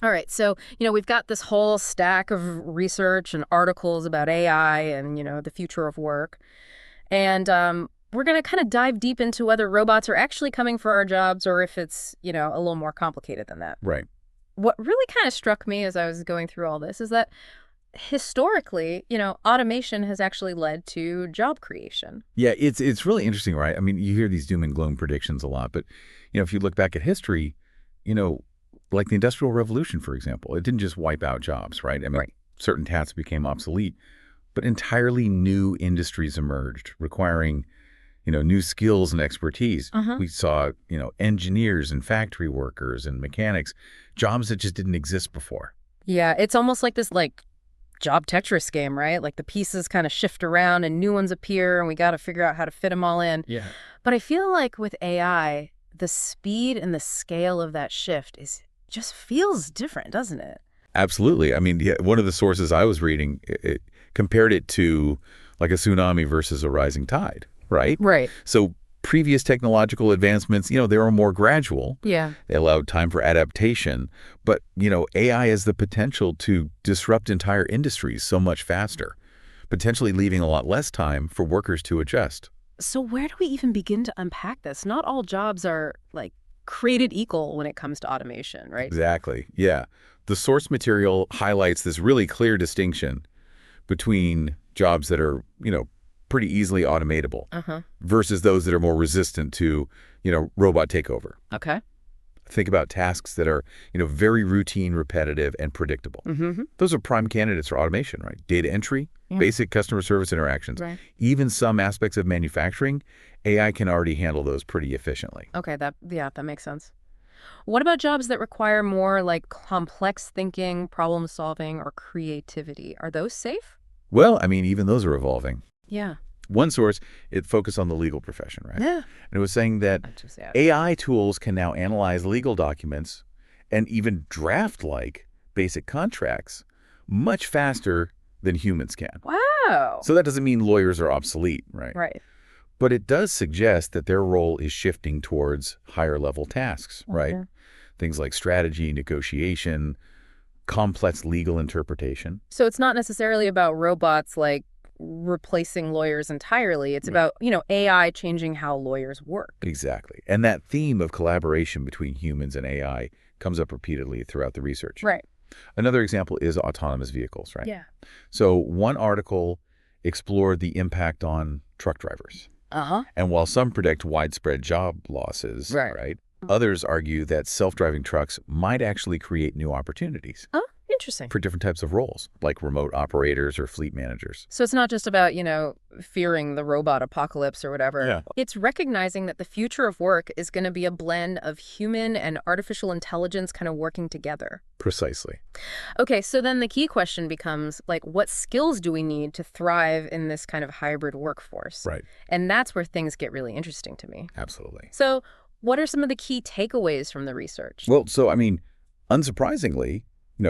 All right. So, we've got this whole stack of research and articles about AI and, the future of work. And we're going to kind of dive deep into whether robots are actually coming for our jobs or if it's, a little more complicated than that. Right. What really kind of struck me as I was going through all this is that historically, automation has actually led to job creation. Yeah, it's really interesting, right? I mean, you hear these doom and gloom predictions a lot, but, if you look back at history, like the Industrial Revolution, for example, it didn't just wipe out jobs, right? I mean, Right. certain tasks became obsolete, but entirely new industries emerged requiring, new skills and expertise. Uh-huh. We saw, engineers and factory workers and mechanics, jobs that just didn't exist before. Yeah, it's almost like this job Tetris game, right? Like the pieces kind of shift around and new ones appear and we got to figure out how to fit them all in. Yeah. But I feel like with AI, the speed and the scale of that shift just feels different, doesn't it? Absolutely. I mean, yeah, one of the sources I was reading, it compared it to like a tsunami versus a rising tide, right? Right. So previous technological advancements, they were more gradual. Yeah. They allowed time for adaptation. But, AI has the potential to disrupt entire industries so much faster, potentially leaving a lot less time for workers to adjust. So where do we even begin to unpack this? Not all jobs are created equal when it comes to automation, right? Exactly. Yeah. The source material highlights this really clear distinction between jobs that are, pretty easily automatable versus those that are more resistant to, robot takeover. Okay. Think about tasks that are, very routine, repetitive, and predictable. Mm-hmm. Those are prime candidates for automation, right? Data entry, basic customer service interactions. Right. Even some aspects of manufacturing, AI can already handle those pretty efficiently. Okay, that makes sense. What about jobs that require more complex thinking, problem solving, or creativity? Are those safe? Well, I mean, even those are evolving. Yeah. One source, it focused on the legal profession, right? Yeah. And it was saying that AI tools can now analyze legal documents and even draft basic contracts much faster than humans can. Wow. So that doesn't mean lawyers are obsolete, right? Right. But it does suggest that their role is shifting towards higher level tasks, right? Okay. Things like strategy, negotiation, complex legal interpretation. So it's not necessarily about robots replacing lawyers entirely. It's about, AI changing how lawyers work. Exactly. And that theme of collaboration between humans and AI comes up repeatedly throughout the research. Right. Another example is autonomous vehicles, right? Yeah. So one article explored the impact on truck drivers. Uh-huh. And while some predict widespread job losses, Right. Others argue that self-driving trucks might actually create new opportunities Oh, interesting. for different types of roles, like remote operators or fleet managers. So it's not just about, fearing the robot apocalypse or whatever. Yeah. It's recognizing that the future of work is going to be a blend of human and artificial intelligence kind of working together. Precisely. Okay, so then the key question becomes, what skills do we need to thrive in this kind of hybrid workforce? Right. And that's where things get really interesting to me. Absolutely. So what are some of the key takeaways from the research? Well, so, I mean, unsurprisingly,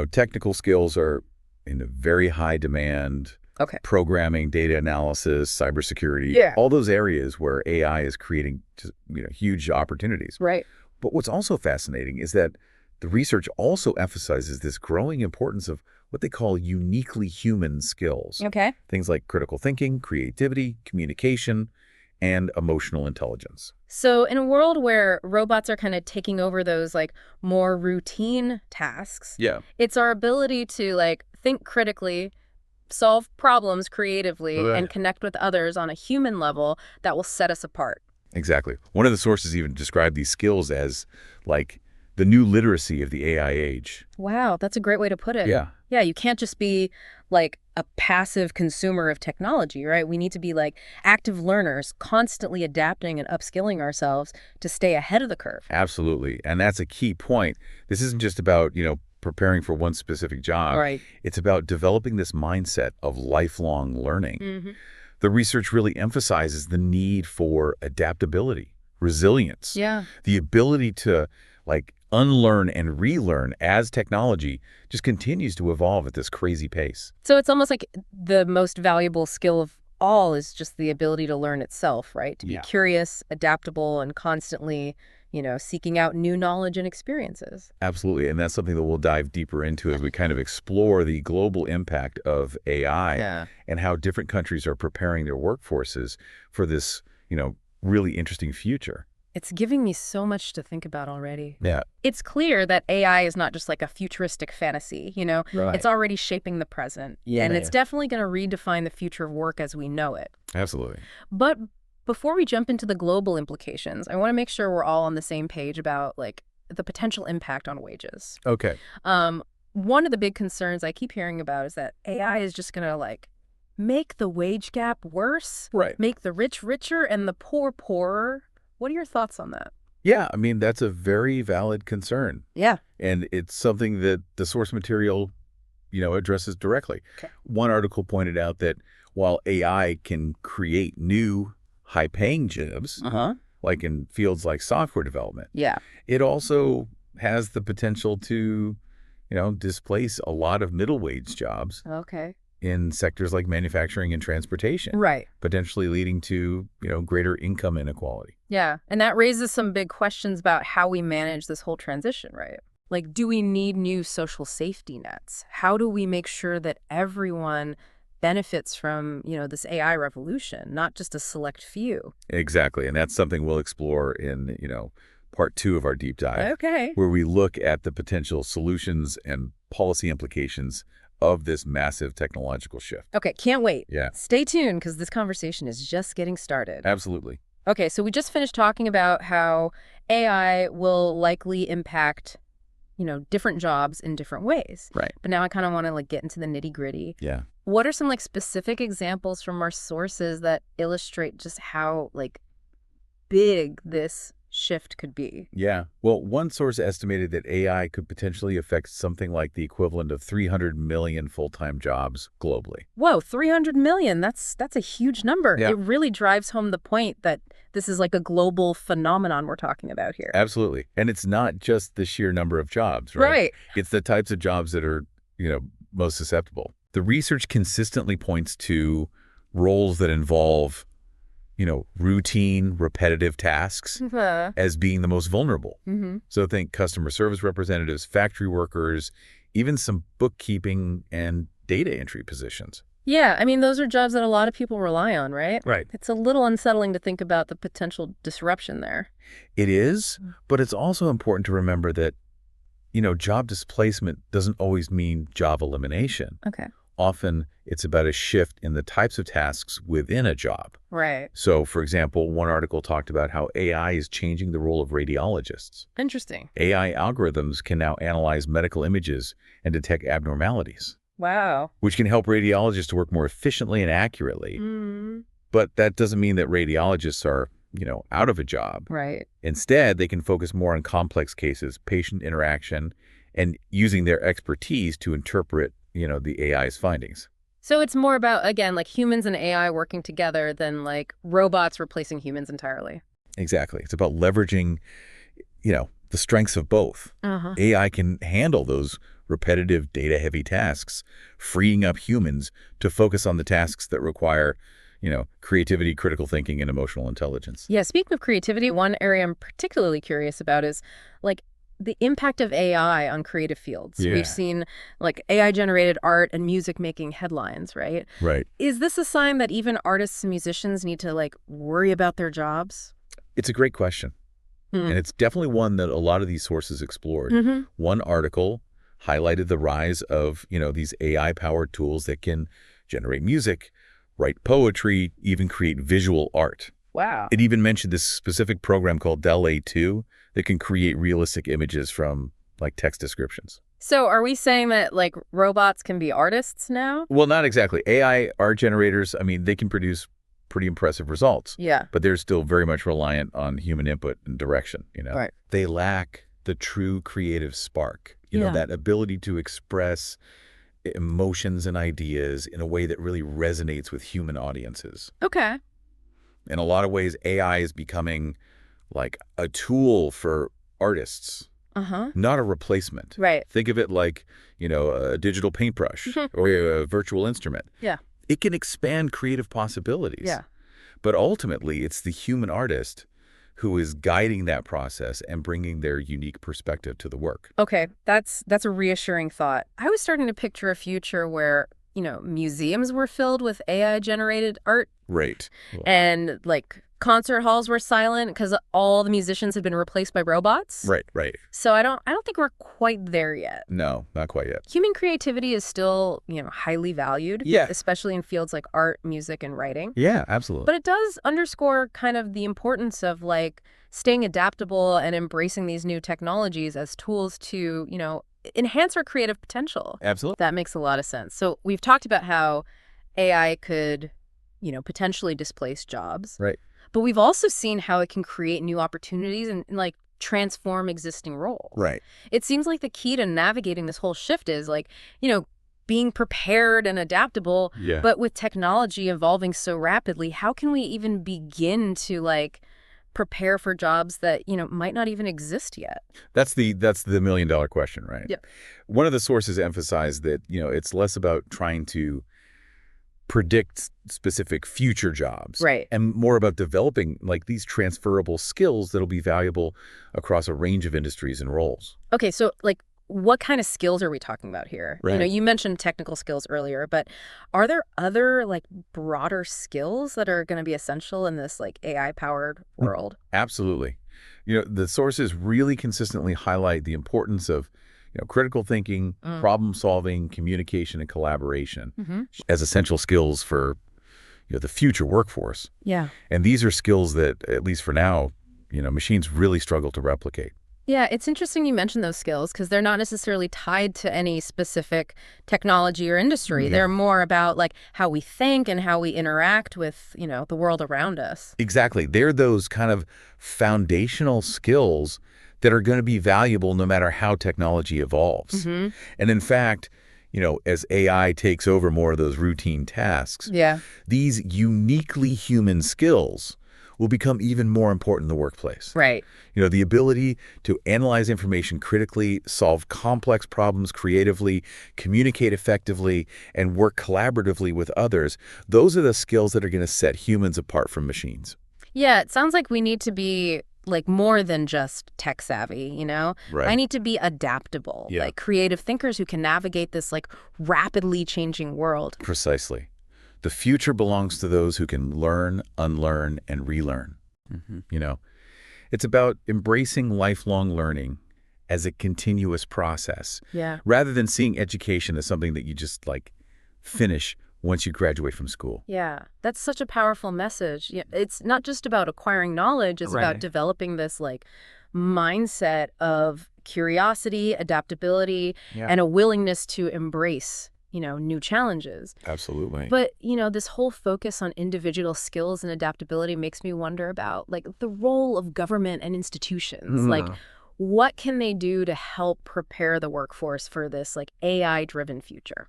technical skills are in a very high demand. Okay. Programming, data analysis, cybersecurity, Yeah. all those areas where AI is creating just, huge opportunities. Right. But what's also fascinating is that the research also emphasizes this growing importance of what they call uniquely human skills. Okay. Things like critical thinking, creativity, communication, and emotional intelligence. So in a world where robots are kind of taking over those more routine tasks, Yeah. it's our ability to think critically, solve problems creatively, Right. and connect with others on a human level that will set us apart. Exactly. One of the sources even described these skills as the new literacy of the AI age. Wow, that's a great way to put it. Yeah. Yeah, you can't just be a passive consumer of technology, right? We need to be active learners, constantly adapting and upskilling ourselves to stay ahead of the curve. Absolutely. And that's a key point. This isn't just about, preparing for one specific job. Right. It's about developing this mindset of lifelong learning. Mm-hmm. The research really emphasizes the need for adaptability, resilience, Yeah. the ability to unlearn and relearn as technology just continues to evolve at this crazy pace. So it's almost like the most valuable skill of all is just the ability to learn itself, right? To be Yeah. curious, adaptable, and constantly, seeking out new knowledge and experiences. Absolutely. And that's something that we'll dive deeper into as we kind of explore the global impact of AI and how different countries are preparing their workforces for this, really interesting future. It's giving me so much to think about already. Yeah. It's clear that AI is not just like a futuristic fantasy, Right. It's already shaping the present. Yeah. And it's definitely going to redefine the future of work as we know it. Absolutely. But before we jump into the global implications, I want to make sure we're all on the same page about the potential impact on wages. Okay. One of the big concerns I keep hearing about is that AI is just going to make the wage gap worse, Right. make the rich richer and the poor poorer. What are your thoughts on that? Yeah, I mean, that's a very valid concern. Yeah. And it's something that the source material, addresses directly. Okay. One article pointed out that while AI can create new high-paying jobs, like in fields like software development, it also has the potential to, displace a lot of middle wage jobs. Okay. In sectors like manufacturing and transportation. Right. Potentially leading to, greater income inequality. Yeah. And that raises some big questions about how we manage this whole transition, right? Do we need new social safety nets? How do we make sure that everyone benefits from, this AI revolution, not just a select few? Exactly. And that's something we'll explore in, part 2 of our deep dive. Okay. Where we look at the potential solutions and policy implications of this massive technological shift. Okay, can't wait. Yeah. Stay tuned because this conversation is just getting started. Absolutely. Okay, so we just finished talking about how AI will likely impact, different jobs in different ways. Right. But now I kind of want to get into the nitty-gritty. Yeah. What are some specific examples from our sources that illustrate just how big this shift could be? Yeah. Well, one source estimated that AI could potentially affect something like the equivalent of 300 million full-time jobs globally. Whoa, 300 million. That's a huge number. Yeah. It really drives home the point that this is a global phenomenon we're talking about here. Absolutely. And it's not just the sheer number of jobs, right? Right. It's the types of jobs that are, most susceptible. The research consistently points to roles that involve routine, repetitive tasks as being the most vulnerable. So think customer service representatives, factory workers, even some bookkeeping and data entry positions. Yeah, I mean, those are jobs that a lot of people rely on, right? Right. It's a little unsettling to think about the potential disruption there. It is, but it's also important to remember that, job displacement doesn't always mean job elimination. Okay. Often it's about a shift in the types of tasks within a job. Right. So, for example, one article talked about how AI is changing the role of radiologists. Interesting. AI algorithms can now analyze medical images and detect abnormalities. Wow. Which can help radiologists to work more efficiently and accurately. But that doesn't mean that radiologists are, out of a job. Right. Instead, they can focus more on complex cases, patient interaction, and using their expertise to interpret the AI's findings. So it's more about, again, humans and AI working together than robots replacing humans entirely. Exactly. It's about leveraging, the strengths of both. AI can handle those repetitive, data-heavy tasks, freeing up humans to focus on the tasks that require, creativity, critical thinking, and emotional intelligence. Yeah, speaking of creativity, one area I'm particularly curious about is, the impact of AI on creative fields. Yeah. We've seen AI-generated art and music making headlines, right? Right. Is this a sign that even artists and musicians need to worry about their jobs? It's a great question. And it's definitely one that a lot of these sources explored. One article highlighted the rise of, these AI-powered tools that can generate music, write poetry, even create visual art. Wow. It even mentioned this specific program called DALL-E 2 that can create realistic images from text descriptions. So are we saying that robots can be artists now? Well, not exactly. AI art generators, I mean, they can produce pretty impressive results. Yeah. But they're still very much reliant on human input and direction, Right. They lack the true creative spark, that ability to express emotions and ideas in a way that really resonates with human audiences. Okay. In a lot of ways, AI is becoming a tool for artists, not a replacement. Right. Think of it like, a digital paintbrush or a virtual instrument. Yeah. It can expand creative possibilities. Yeah. But ultimately, it's the human artist who is guiding that process and bringing their unique perspective to the work. Okay, that's a reassuring thought. I was starting to picture a future where, museums were filled with AI-generated art Right. and, like, concert halls were silent because all the musicians had been replaced by robots. Right, right. So I don't think we're quite there yet. No, not quite yet. Human creativity is still, highly valued, Yeah. especially in fields like art, music, and writing. Yeah, absolutely. But it does underscore kind of the importance of, like, staying adaptable and embracing these new technologies as tools to, enhance our creative potential. Absolutely. That makes a lot of sense. So we've talked about how AI could, potentially displace jobs. Right. But we've also seen how it can create new opportunities and like, transform existing roles. Right. It seems like the key to navigating this whole shift is, like, being prepared and adaptable. Yeah. But with technology evolving so rapidly, how can we even begin to, like, prepare for jobs that, might not even exist yet? That's the million-dollar question, right? Yep. One of the sources emphasized that, it's less about trying to predict specific future jobs. Right. And more about developing, like, these transferable skills that'll be valuable across a range of industries and roles. Okay, so, like, what kind of skills are we talking about here? Right. You mentioned technical skills earlier, but are there other, like, broader skills that are going to be essential in this, like, AI-powered world? Absolutely. The sources really consistently highlight the importance of critical thinking, problem solving, communication, and collaboration as essential skills for the future workforce. Yeah. And these are skills that, at least for now, machines really struggle to replicate. Yeah, it's interesting you mentioned those skills because they're not necessarily tied to any specific technology or industry. Yeah. They're more about, like, how we think and how we interact with, the world around us. Exactly. They're those kind of foundational skills that are going to be valuable no matter how technology evolves. And in fact, as AI takes over more of those routine tasks, Yeah. these uniquely human skills will become even more important in the workplace. Right. The ability to analyze information critically, solve complex problems creatively, communicate effectively, and work collaboratively with others, those are the skills that are going to set humans apart from machines. Yeah, it sounds like we need to be, like, more than just tech savvy, Right. I need to be adaptable, Yeah. like creative thinkers who can navigate this, like, rapidly changing world. Precisely. The future belongs to those who can learn, unlearn, and relearn. It's about embracing lifelong learning as a continuous process, Yeah. rather than seeing education as something that you just, like, finish once you graduate from school. Yeah, that's such a powerful message. Yeah, it's not just about acquiring knowledge, it's about Right. developing this, like, mindset of curiosity, adaptability, Yeah. and a willingness to embrace, new challenges. Absolutely. But, this whole focus on individual skills and adaptability makes me wonder about, like, the role of government and institutions. Like, what can they do to help prepare the workforce for this, like, AI-driven future?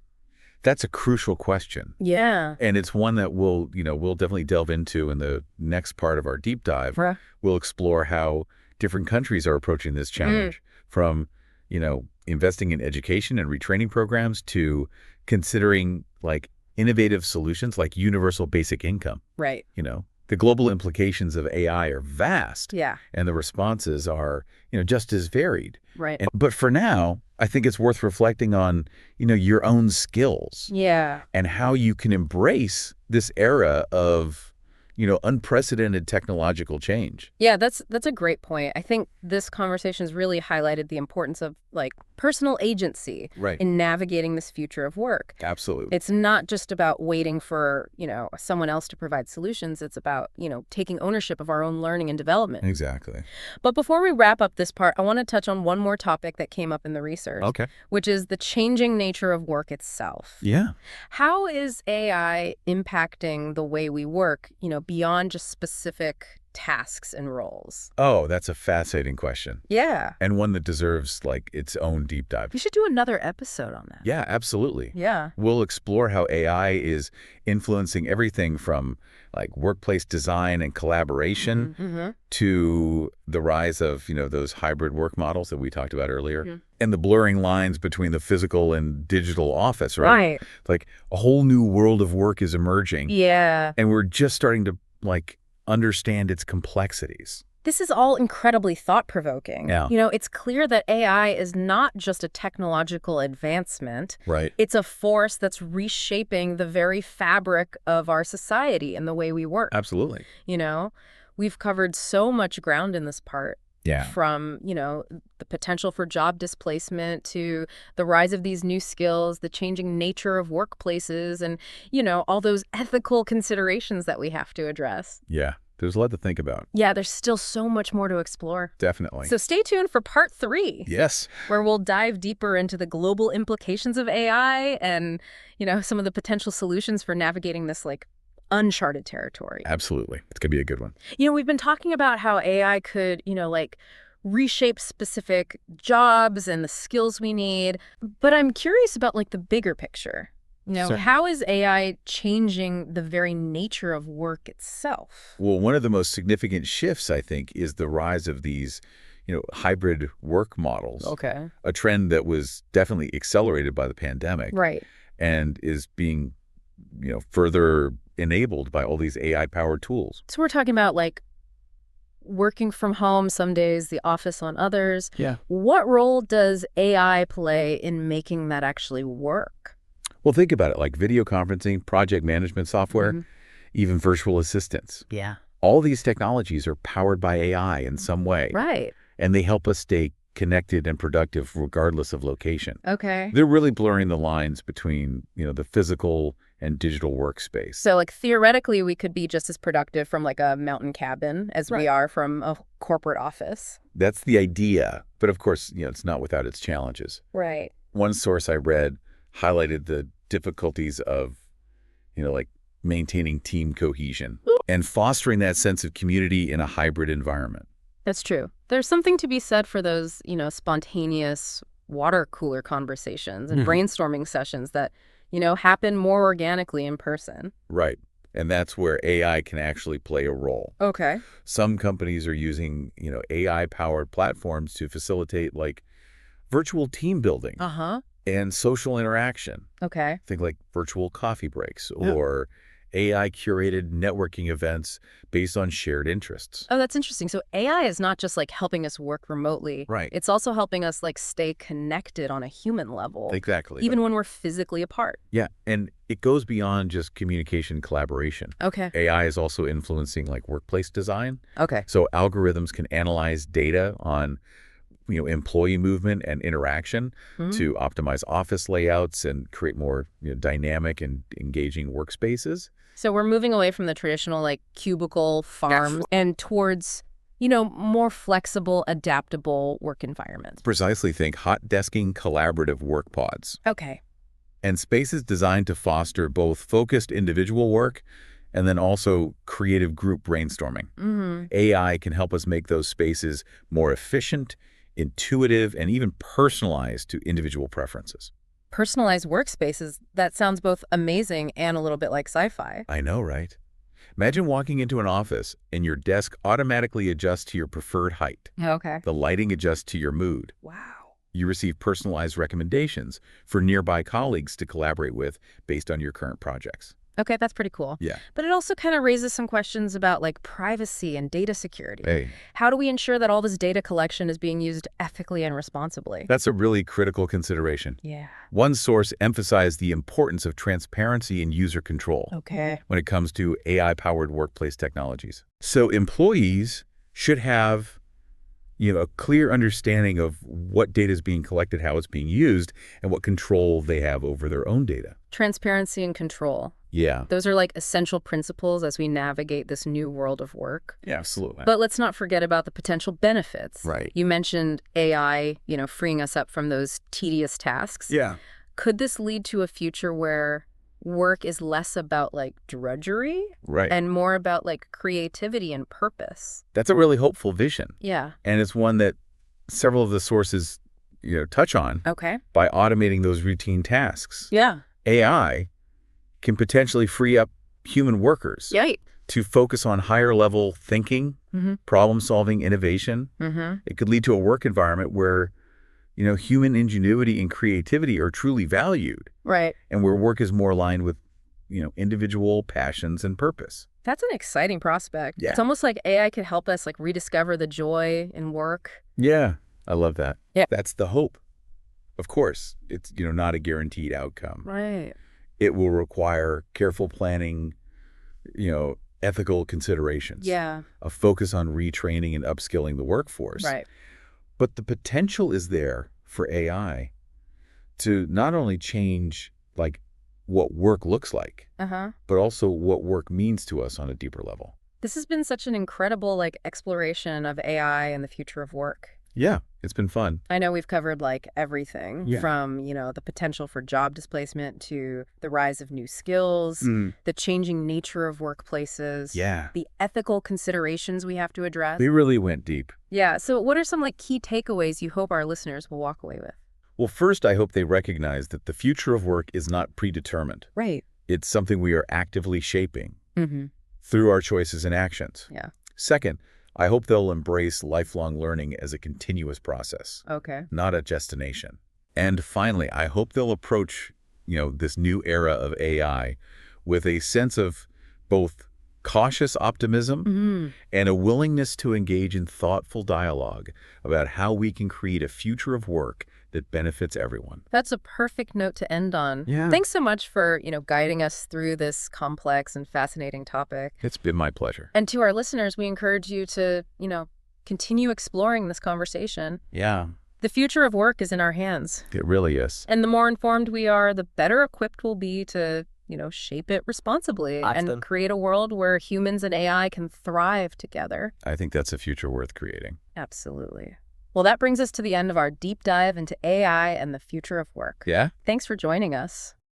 That's a crucial question. Yeah. And it's one that we'll definitely delve into in the next part of our deep dive. Right. We'll explore how different countries are approaching this challenge, from, investing in education and retraining programs to considering, like, innovative solutions like universal basic income. Right. The global implications of AI are vast. Yeah. And the responses are, just as varied. Right. But for now, I think it's worth reflecting on, your own skills. Yeah. And how you can embrace this era of, unprecedented technological change. Yeah, that's a great point. I think this conversation has really highlighted the importance of, like, personal agency Right. in navigating this future of work. Absolutely. It's not just about waiting for, someone else to provide solutions. It's about, taking ownership of our own learning and development. Exactly. But before we wrap up this part, I want to touch on one more topic that came up in the research, Okay. which is the changing nature of work itself. Yeah. How is AI impacting the way we work, beyond just specific tasks and roles? Oh, that's a fascinating question. Yeah. And one that deserves, like, its own deep dive. We should do another episode on that. Yeah, absolutely. Yeah. We'll explore how AI is influencing everything from, like, workplace design and collaboration to the rise of, those hybrid work models that we talked about earlier, and the blurring lines between the physical and digital office, right? Right. Like, a whole new world of work is emerging. Yeah. And we're just starting to, like, understand its complexities. This is all incredibly thought-provoking. Yeah. It's clear that AI is not just a technological advancement. Right. It's a force that's reshaping the very fabric of our society and the way we work. Absolutely. We've covered so much ground in this part. Yeah. From, the potential for job displacement to the rise of these new skills, the changing nature of workplaces, and, all those ethical considerations that we have to address. Yeah. There's a lot to think about. Yeah, there's still so much more to explore. Definitely. So stay tuned for part 3. Yes. Where we'll dive deeper into the global implications of AI and, some of the potential solutions for navigating this, uncharted territory. Absolutely. It's going to be a good one. We've been talking about how AI could, reshape specific jobs and the skills we need. But I'm curious about, the bigger picture. Sure. How is AI changing the very nature of work itself? Well, one of the most significant shifts, I think, is the rise of these, hybrid work models. Okay. A trend that was definitely accelerated by the pandemic. Right. And is being, further enabled by all these AI-powered tools. So we're talking about, working from home some days, the office on others. Yeah. What role does AI play in making that actually work? Well, think about it, like video conferencing, project management software, even virtual assistants. Yeah. All these technologies are powered by AI in some way. Right. And they help us stay connected and productive regardless of location. Okay. They're really blurring the lines between, the physical and digital workspace. So, theoretically, we could be just as productive from, a mountain cabin as we are from a corporate office. That's the idea. But, of course, it's not without its challenges. Right. One source I read highlighted the difficulties of, maintaining team cohesion and fostering that sense of community in a hybrid environment. That's true. There's something to be said for those, spontaneous water cooler conversations and brainstorming sessions that, happen more organically in person. Right. And that's where AI can actually play a role. Okay. Some companies are using, AI-powered platforms to facilitate, virtual team building and social interaction. Okay. Think like virtual coffee breaks or AI-curated networking events based on shared interests. Oh, that's interesting. So AI is not just helping us work remotely. Right. It's also helping us stay connected on a human level. Exactly. Even when we're physically apart. Yeah. And it goes beyond just communication collaboration. Okay. AI is also influencing workplace design. Okay. So algorithms can analyze data on employee movement and interaction to optimize office layouts and create more dynamic and engaging workspaces. So we're moving away from the traditional cubicle farms and towards, more flexible, adaptable work environments. Precisely. Think hot desking collaborative work pods. Okay. And spaces designed to foster both focused individual work and then also creative group brainstorming. AI can help us make those spaces more efficient, intuitive, and even personalized to individual preferences. Personalized workspaces, that sounds both amazing and a little bit like sci-fi. I know, right? Imagine walking into an office and your desk automatically adjusts to your preferred height. Okay. The lighting adjusts to your mood. Wow. You receive personalized recommendations for nearby colleagues to collaborate with based on your current projects. Okay, that's pretty cool. Yeah. But it also kind of raises some questions about privacy and data security. Hey. How do we ensure that all this data collection is being used ethically and responsibly? That's a really critical consideration. Yeah. One source emphasized the importance of transparency and user control when it comes to AI-powered workplace technologies. So employees should have a clear understanding of what data is being collected, how it's being used, and what control they have over their own data. Transparency and control. Yeah. Those are essential principles as we navigate this new world of work. Yeah, absolutely. But let's not forget about the potential benefits. Right. You mentioned AI, freeing us up from those tedious tasks. Yeah. Could this lead to a future where work is less about drudgery and more about creativity and purpose? That's a really hopeful vision. Yeah. And it's one that several of the sources, touch on. Okay. By automating those routine tasks. Yeah. AI can potentially free up human workers to focus on higher level thinking, problem solving, innovation. It could lead to a work environment where, human ingenuity and creativity are truly valued. Right. And where work is more aligned with, individual passions and purpose. That's an exciting prospect. Yeah. It's almost like AI could help us like rediscover the joy in work. Yeah, I love that. Yeah. That's the hope. Of course, it's, not a guaranteed outcome. Right. It will require careful planning, ethical considerations, Yeah. a focus on retraining and upskilling the workforce. Right. But the potential is there for AI to not only change like what work looks like, but also what work means to us on a deeper level. This has been such an incredible like exploration of AI and the future of work. Yeah, it's been fun. I know we've covered like everything Yeah. from, the potential for job displacement to the rise of new skills, the changing nature of workplaces, Yeah. the ethical considerations we have to address. We really went deep. Yeah. So what are some like key takeaways you hope our listeners will walk away with? Well, first, I hope they recognize that the future of work is not predetermined. Right. It's something we are actively shaping Mm-hmm. through our choices and actions. Yeah. Second, I hope they'll embrace lifelong learning as a continuous process, Okay. not a destination. And finally, I hope they'll approach, this new era of AI with a sense of both cautious optimism and a willingness to engage in thoughtful dialogue about how we can create a future of work that benefits everyone. That's a perfect note to end on. Yeah. Thanks so much for, guiding us through this complex and fascinating topic. It's been my pleasure. And to our listeners, we encourage you to, continue exploring this conversation. Yeah, The future of work is in our hands. it really is. And the more informed we are, the better equipped we'll be to, shape it responsibly and create a world where humans and AI can thrive together. I think that's a future worth creating. Absolutely. Well, that brings us to the end of our deep dive into AI and the future of work. Yeah? Thanks for joining us.